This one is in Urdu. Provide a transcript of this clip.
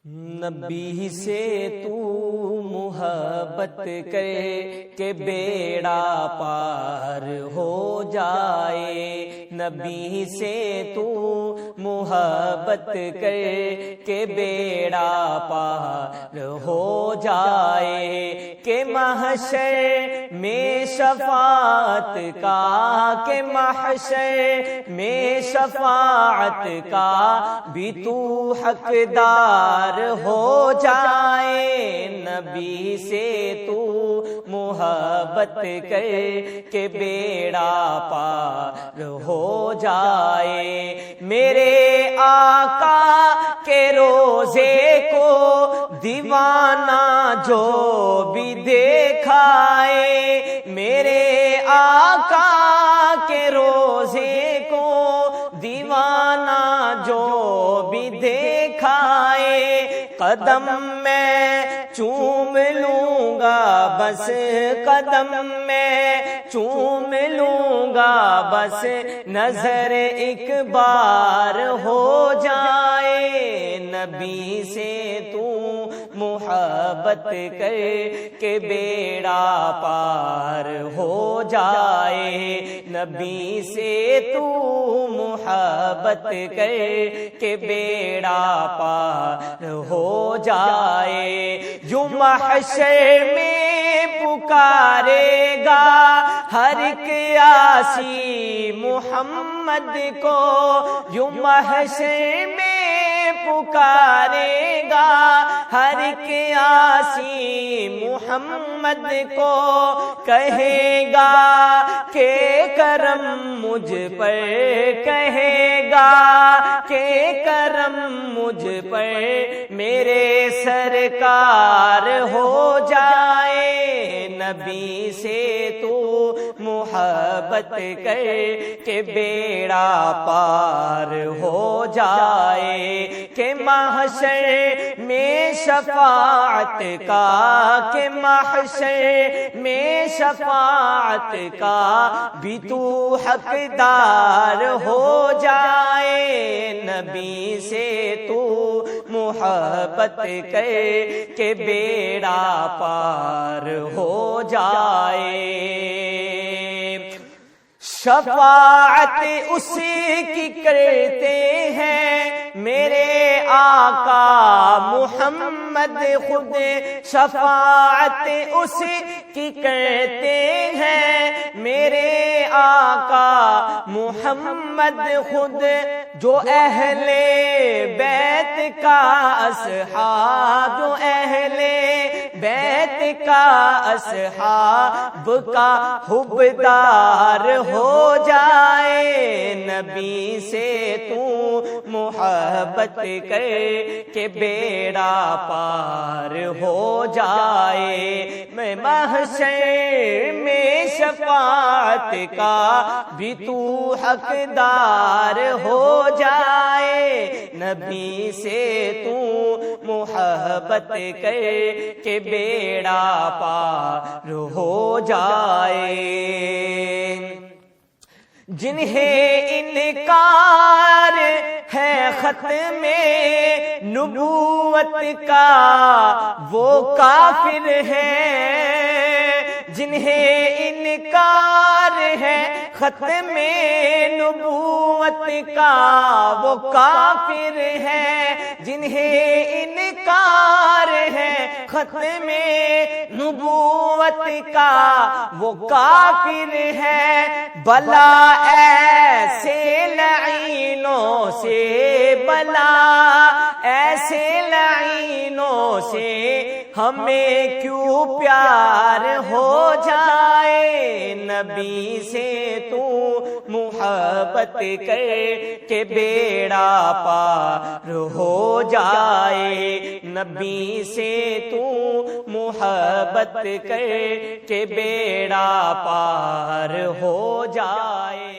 نبی سے تو محبت کرے کہ بیڑا پار ہو جائے، نبی سے تو محبت کرے کہ بیڑا پار ہو جائے، کہ محشر میں شفاعت کا، کہ محشر میں شفاعت کا بھی تو حقدار ہو جائے، نبی سے تو محبت کر کے بیڑا پار ہو جائے، میرے آقا کے روزے کو دیوانہ جو بھی دیکھائے، میرے آقا کے روزے کو دیوانہ جو بھی دیکھائے، قدم میں چوم لوں گا بس، قدم میں چوم لوں گا بس، نظر ایک بار ہو جائے، نبی سے تو محبت کر کے بیڑا پار ہو جائے، نبی سے تو محبت کر کے بیڑا پار ہو جائے، جو محشر میں پکارے گا ہر ایک عاصی محمد کو، جو محشر میں پکارے گا ہر ایک عاصی محمد کو، کہے گا کہ کرم مجھ پر، کہے گا کہ کرم مجھ پر میرے سرکار ہو جائے، نبی سے تو محبت کر کے بیڑا پار ہو جائے، کہ محشر میں شفاعت کا، کہ محشر میں شفاعت کا بھی تو حقدار ہو جائے، نبی سے تو محبت کر کے بیڑا پار ہو جائے، شفاعت اس کی کرتے ہیں میرے آقا محمد خود، شفاعت اس کی کرتے ہیں میرے آقا محمد خود، جو اہل بیت کا اصحاب، جو اہل بیت کا اصحاب کا حبدار ہو جائے، نبی سے تو محبت کر کے بیڑا پار ہو جائے، میں محشر میں شفاعت کا بھی تو حقدار ہو جائے، نبی سے تو محبت کر کے بیڑا پار ہو جائے، جنہیں انکار ہے ختم نبوت کا وہ کافر ہے، جنہیں انکار ہے ختم نبوت کا وہ کافر ہے، جنہیں انکار ہے ختم نبوت کا وہ کافر ہے، بلا ایسے لعینوں سے، بلا ایسے لعینوں سے ہمیں کیوں پیار ہو جائے، نبی سے تو محبت کر کے بیڑا پار ہو جائے، نبی سے تو محبت کر کے بیڑا پار ہو جائے۔